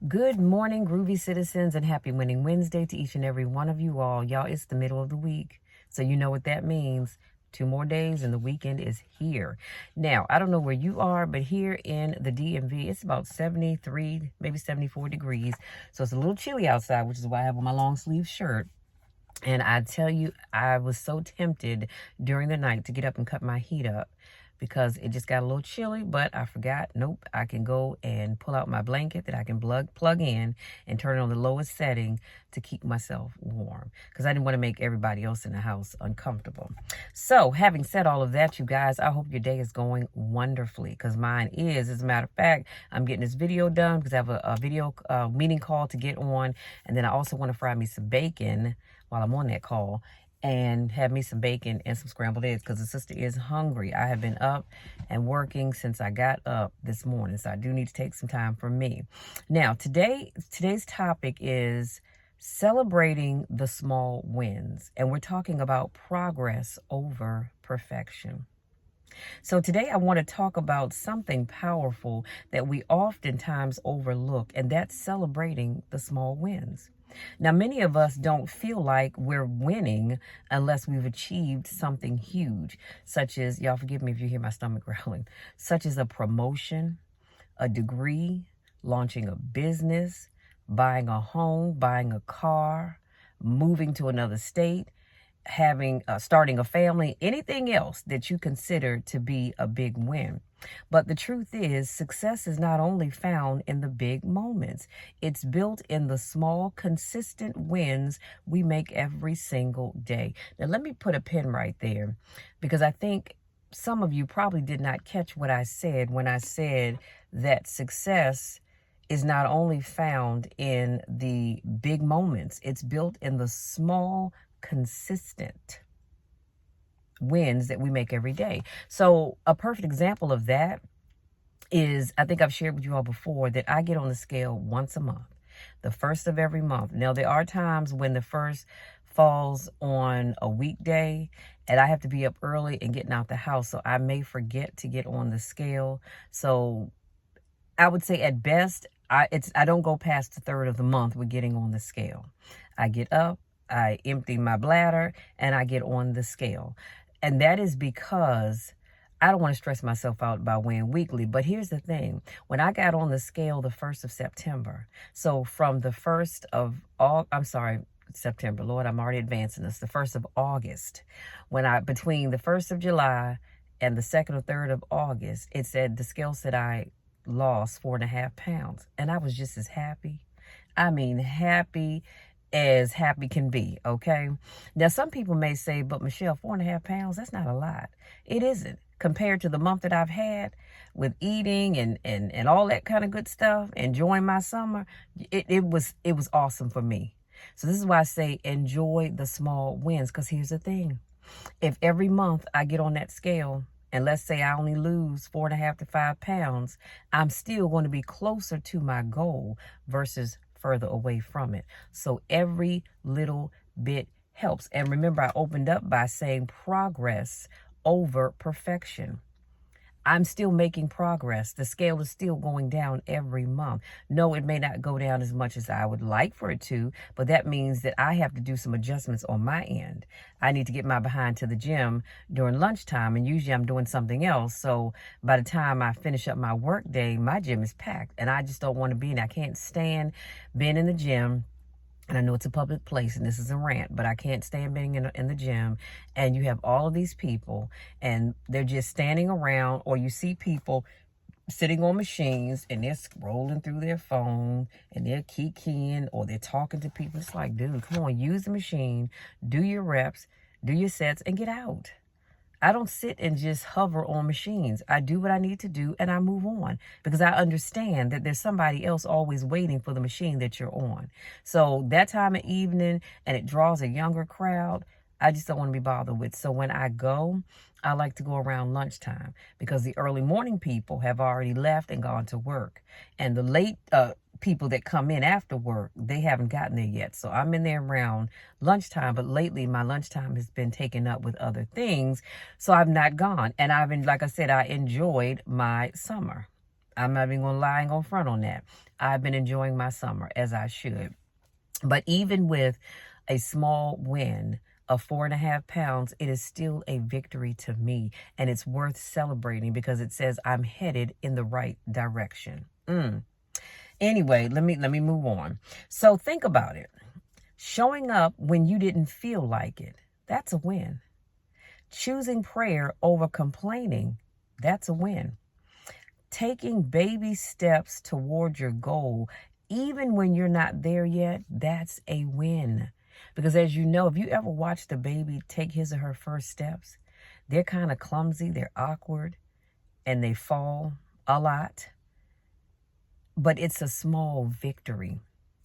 Good morning, groovy citizens, and happy Winning Wednesday to each and every one of you all. Y'all, it's the middle of the week, so you know what that means. 2 more days and the weekend is here. Now, I don't know where you are, but here in the DMV, it's about 73, maybe 74 degrees. So it's a little chilly outside, which is why I have on my long sleeve shirt. And I tell you, I was so tempted during the night to get up and cut my heat up because it just got a little chilly, but I forgot, nope, I can go and pull out my blanket that I can plug in and turn it on the lowest setting to keep myself warm because I didn't want to make everybody else in the house uncomfortable. So having said all of that, you guys, I hope your day is going wonderfully because mine is. As a matter of fact, I'm getting this video done because I have a video meeting call to get on, and then I also want to fry me some bacon while I'm on that call and have me some bacon and some scrambled eggs because the sister is hungry. I have been up and working since I got up this morning, so I do need to take some time for me. Now, today's topic is celebrating the small wins, and we're talking about progress over perfection. So today I want to talk about something powerful that we oftentimes overlook, and that's celebrating the small wins. Now, many of us don't feel like we're winning unless we've achieved something huge, such as, y'all forgive me if you hear my stomach growling, such as a promotion, a degree, launching a business, buying a home, buying a car, moving to another state, starting a family, anything else that you consider to be a big win. But the truth is, success is not only found in the big moments. It's built in the small, consistent wins we make every single day. Now, let me put a pin right there because I think some of you probably did not catch what I said when I said that success is not only found in the big moments, it's built in the small, consistent wins that we make every day. So a perfect example of that is, I think I've shared with you all before, that I get on the scale once a month, the first of every month. Now, there are times when the first falls on a weekday and I have to be up early and getting out the house, so I may forget to get on the scale. So I would say at best, I don't go past the third of the month with getting on the scale. I get up, I empty my bladder, and I get on the scale. And that is because I don't want to stress myself out by weighing weekly. But here's the thing. When I got on the scale the 1st of September, so from the 1st of September, Lord, I'm already advancing this, the 1st of August, between the 1st of July and the 2nd or 3rd of August, the scale said I lost 4.5 pounds. And I was just as happy. I mean, happy as happy can be, okay? Now, some people may say, but Michelle, 4.5 pounds, that's not a lot. It isn't. Compared to the month that I've had with eating and all that kind of good stuff, enjoying my summer, it was awesome for me. So this is why I say enjoy the small wins, because here's the thing. If every month I get on that scale, and let's say I only lose 4.5 to 5 pounds, I'm still going to be closer to my goal versus further away from it. So every little bit helps. And remember, I opened up by saying progress over perfection. I'm still making progress. The scale is still going down every month. No, it may not go down as much as I would like for it to, but that means that I have to do some adjustments on my end. I need to get my behind to the gym during lunchtime, and usually I'm doing something else. So by the time I finish up my work day, my gym is packed, and I just don't want to be in. I can't stand being in the gym. And I know it's a public place and this is a rant, but I can't stand being in the gym and you have all of these people and they're just standing around, or you see people sitting on machines and they're scrolling through their phone and they're keying or they're talking to people. It's like, dude, come on, use the machine, do your reps, do your sets, and get out. I don't sit and just hover on machines. I do what I need to do and I move on because I understand that there's somebody else always waiting for the machine that you're on. So that time of evening, and it draws a younger crowd, I just don't want to be bothered with. So when I go, I like to go around lunchtime because the early morning people have already left and gone to work. And the late people that come in after work, they haven't gotten there yet. So I'm in there around lunchtime, but lately my lunchtime has been taken up with other things. So I've not gone. And like I said, I enjoyed my summer. I'm not even going to lie and go front on that. I've been enjoying my summer as I should. But even with a small win of 4.5 pounds, it is still a victory to me. And it's worth celebrating because it says I'm headed in the right direction. Anyway, let me move on. So think about it. Showing up when you didn't feel like it, that's a win. Choosing prayer over complaining, that's a win. Taking baby steps toward your goal, even when you're not there yet, that's a win. Because as you know, if you ever watched a baby take his or her first steps, they're kind of clumsy, they're awkward, and they fall a lot. But it's a small victory.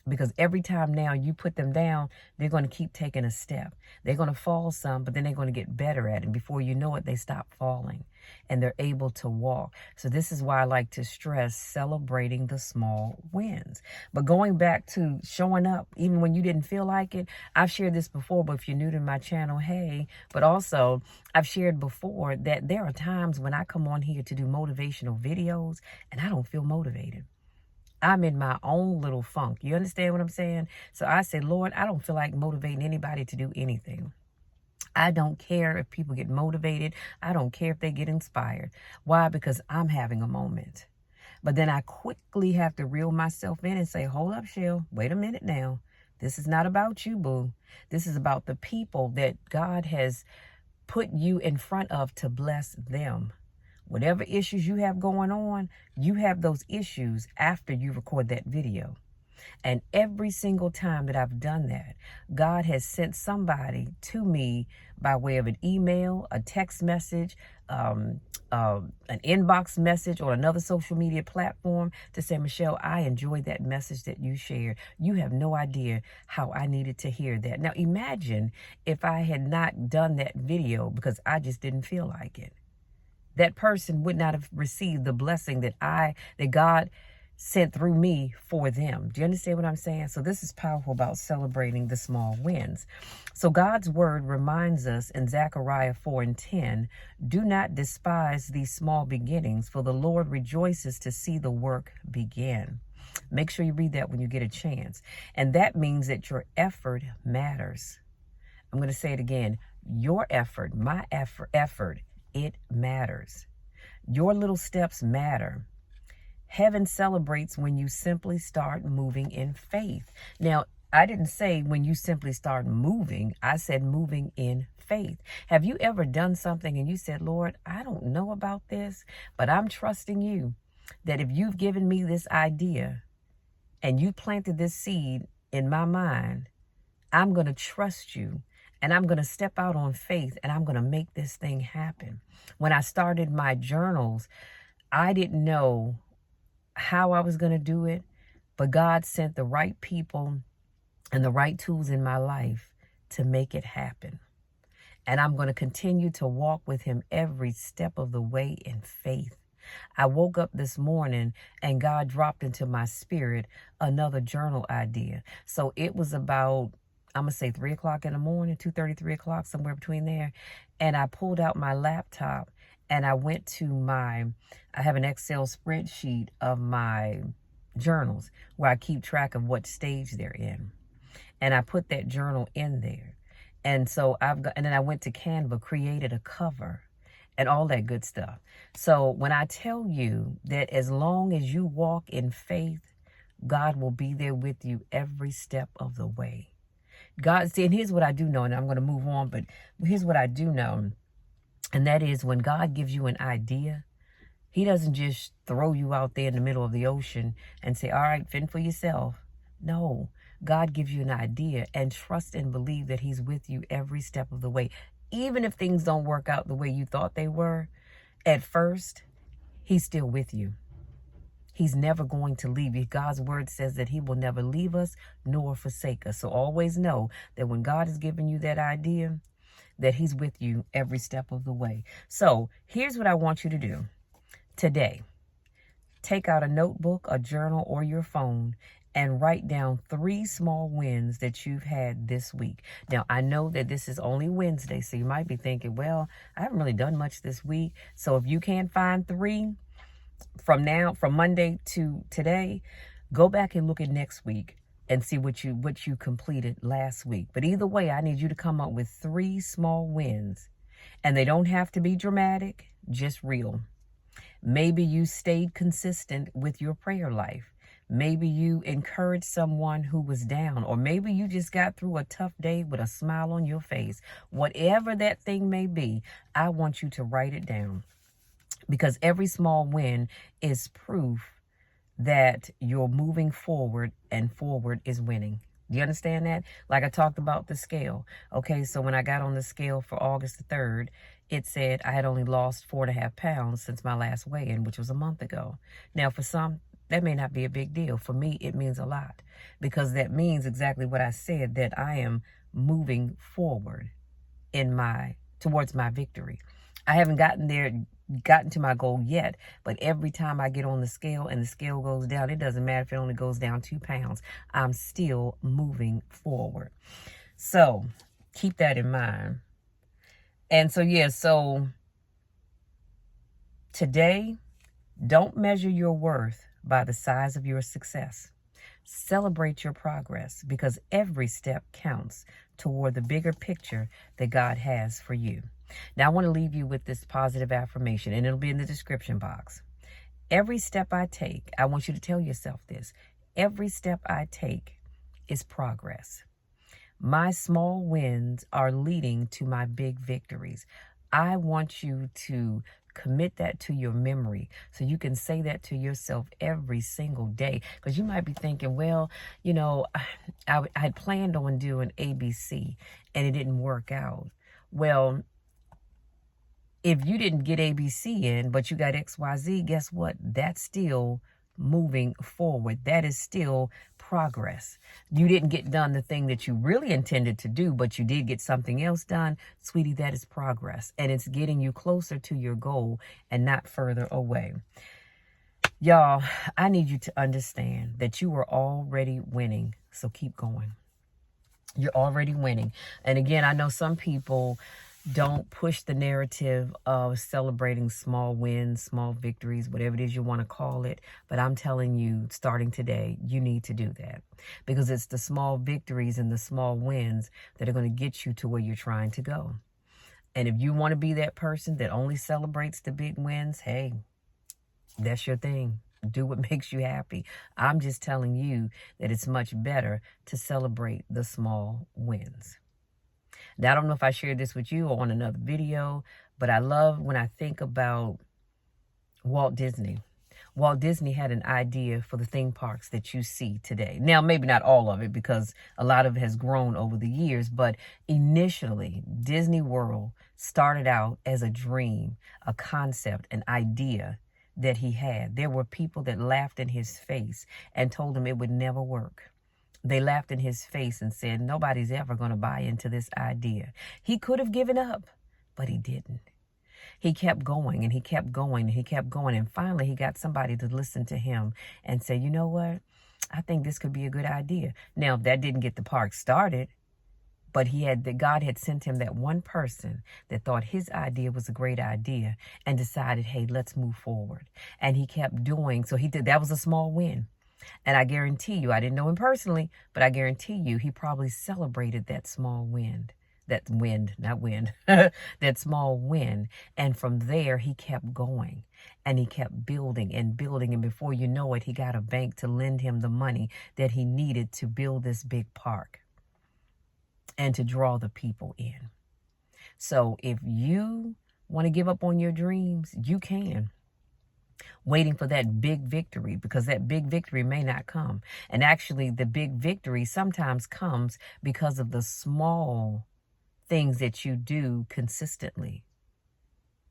Because every time now you put them down, they're going to keep taking a step. They're going to fall some, but then they're going to get better at it. Before you know it, they stop falling and they're able to walk. So this is why I like to stress celebrating the small wins. But going back to showing up, even when you didn't feel like it, I've shared this before, but if you're new to my channel, hey, but also I've shared before that there are times when I come on here to do motivational videos and I don't feel motivated. I'm in my own little funk. You understand what I'm saying? So I say, Lord, I don't feel like motivating anybody to do anything. I don't care if people get motivated. I don't care if they get inspired. Why? Because I'm having a moment. But then I quickly have to reel myself in and say, hold up, Shell. Wait a minute now. This is not about you, boo. This is about the people that God has put you in front of to bless them. Whatever issues you have going on, you have those issues after you record that video. And every single time that I've done that, God has sent somebody to me by way of an email, a text message, an inbox message, or another social media platform to say, Michelle, I enjoyed that message that you shared. You have no idea how I needed to hear that. Now, imagine if I had not done that video because I just didn't feel like it. That person would not have received the blessing that God sent through me for them. Do you understand what I'm saying? So this is powerful about celebrating the small wins. So God's word reminds us in Zachariah 4:10, do not despise these small beginnings, for the Lord rejoices to see the work begin. Make sure you read that when you get a chance. And that means that your effort matters. I'm going to say it again. Your effort, my effort, it matters. Your little steps matter. Heaven celebrates when you simply start moving in faith. Now, I didn't say when you simply start moving. I said moving in faith. Have you ever done something and you said, Lord, I don't know about this, but I'm trusting you that if you've given me this idea and you planted this seed in my mind, I'm going to trust you. And I'm going to step out on faith and I'm going to make this thing happen. When I started my journals, I didn't know how I was going to do it, but God sent the right people and the right tools in my life to make it happen. And I'm going to continue to walk with him every step of the way in faith. I woke up this morning and God dropped into my spirit another journal idea. So it was about, I'm going to say 3 o'clock in the morning, 2:30, 3 o'clock, somewhere between there. And I pulled out my laptop and I went to I have an Excel spreadsheet of my journals where I keep track of what stage they're in. And I put that journal in there. And so and then I went to Canva, created a cover and all that good stuff. So when I tell you that as long as you walk in faith, God will be there with you every step of the way. God, see, and here's what I do know, and I'm going to move on, but here's what I do know, and that is when God gives you an idea, he doesn't just throw you out there in the middle of the ocean and say, all right, fend for yourself. No, God gives you an idea and trust and believe that he's with you every step of the way. Even if things don't work out the way you thought they were at first, he's still with you. He's never going to leave you. God's word says that he will never leave us nor forsake us. So always know that when God has given you that idea, that he's with you every step of the way. So here's what I want you to do today. Take out a notebook, a journal, or your phone and write down 3 small wins that you've had this week. Now, I know that this is only Wednesday, so you might be thinking, well, I haven't really done much this week. So if you can't find 3, from Monday to today, go back and look at next week and see what you completed last week. But either way, I need you to come up with 3 small wins. And they don't have to be dramatic, just real. Maybe you stayed consistent with your prayer life. Maybe you encouraged someone who was down, or maybe you just got through a tough day with a smile on your face. Whatever that thing may be, I want you to write it down, because every small win is proof that you're moving forward, and forward is winning. Do you understand that? Like I talked about the scale. Okay, so when I got on the scale for August the 3rd, it said I had only lost 4.5 pounds since my last weigh-in, which was a month ago. Now, for some, that may not be a big deal. For me, it means a lot, because that means exactly what I said, that I am moving forward towards my victory. I haven't gotten to my goal yet, but every time I get on the scale and the scale goes down, it doesn't matter if it only goes down 2 pounds, I'm still moving forward. So keep that in mind. And so today, don't measure your worth by the size of your success. Celebrate your progress, because every step counts toward the bigger picture that God has for you. Now, I want to leave you with this positive affirmation, and it'll be in the description box. Every step I take, I want you to tell yourself this: every step I take is progress. My small wins are leading to my big victories. I want you to commit that to your memory so you can say that to yourself every single day. Because you might be thinking, well, I had planned on doing ABC and it didn't work out. Well, if you didn't get ABC in, but you got XYZ, guess what? That's still moving forward. That is still progress. You didn't get done the thing that you really intended to do, but you did get something else done. Sweetie, that is progress. And it's getting you closer to your goal and not further away. Y'all, I need you to understand that you are already winning. So keep going. You're already winning. And again, I know some people don't push the narrative of celebrating small wins, small victories, whatever it is you want to call it. But I'm telling you, starting today, you need to do that, because it's the small victories and the small wins that are going to get you to where you're trying to go. And if you want to be that person that only celebrates the big wins, hey, that's your thing. Do what makes you happy. I'm just telling you that it's much better to celebrate the small wins. Now, I don't know if I shared this with you or on another video, but I love when I think about Walt Disney. Walt Disney had an idea for the theme parks that you see today. Now, maybe not all of it, because a lot of it has grown over the years, but initially, Disney World started out as a dream, a concept, an idea that he had. There were people that laughed in his face and told him it would never work. They laughed in his face and said, nobody's ever going to buy into this idea. He could have given up, but he didn't. He kept going and he kept going and he kept going. And finally, he got somebody to listen to him and say, you know what? I think this could be a good idea. Now, that didn't get the park started, but God had sent him that one person that thought his idea was a great idea and decided, hey, let's move forward. And he kept doing. So that was a small win. And I guarantee you, I didn't know him personally, but I guarantee you he probably celebrated that small win. That small win. And from there, he kept going and he kept building and building. And before you know it, he got a bank to lend him the money that he needed to build this big park and to draw the people in. So if you want to give up on your dreams, you can. Waiting for that big victory, because that big victory may not come. And actually, the big victory sometimes comes because of the small things that you do consistently.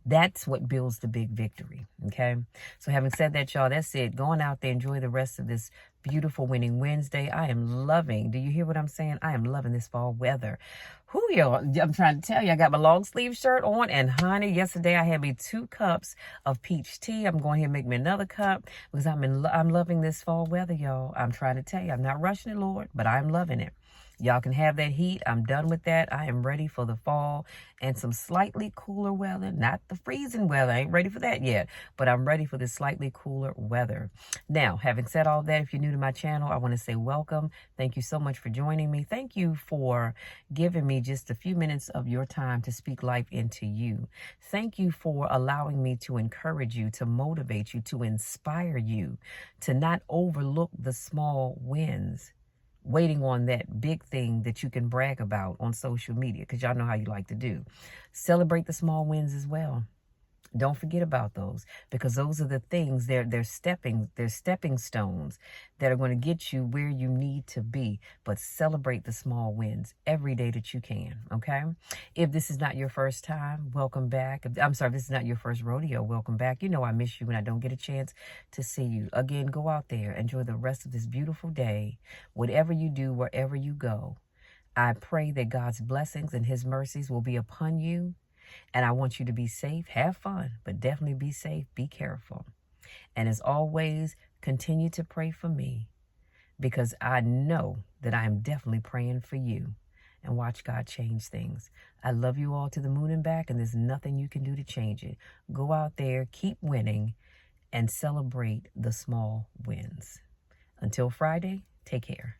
That's what builds the big victory, okay? So having said that, y'all, that's it. Going out there, enjoy the rest of this beautiful winning Wednesday. I am loving, do you hear what I'm saying? I am loving this fall weather. Who y'all, I'm trying to tell you, I got my long sleeve shirt on, and honey, yesterday I had me 2 cups of peach tea. I'm going here and make me another cup because I'm loving this fall weather, y'all. I'm trying to tell you, I'm not rushing it, Lord, but I'm loving it. Y'all can have that heat. I'm done with that. I am ready for the fall and some slightly cooler weather. Not the freezing weather. I ain't ready for that yet, but I'm ready for this slightly cooler weather. Now, having said all that, if you're new to my channel, I want to say welcome. Thank you so much for joining me. Thank you for giving me just a few minutes of your time to speak life into you. Thank you for allowing me to encourage you, to motivate you, to inspire you, to not overlook the small wins, waiting on that big thing that you can brag about on social media, because y'all know how you like to do. Celebrate the small wins as well. Don't forget about those, because those are the things, they're stepping stones that are going to get you where you need to be. But celebrate the small wins every day that you can, okay? If this is not your first time, welcome back. I'm sorry, if this is not your first rodeo, welcome back. You know I miss you when I don't get a chance to see you. Again, go out there, enjoy the rest of this beautiful day. Whatever you do, wherever you go, I pray that God's blessings and his mercies will be upon you. And I want you to be safe, have fun, but definitely be safe, be careful. And as always, continue to pray for me, because I know that I am definitely praying for you. And watch God change things. I love you all to the moon and back, and there's nothing you can do to change it. Go out there, keep winning, and celebrate the small wins. Until Friday, take care.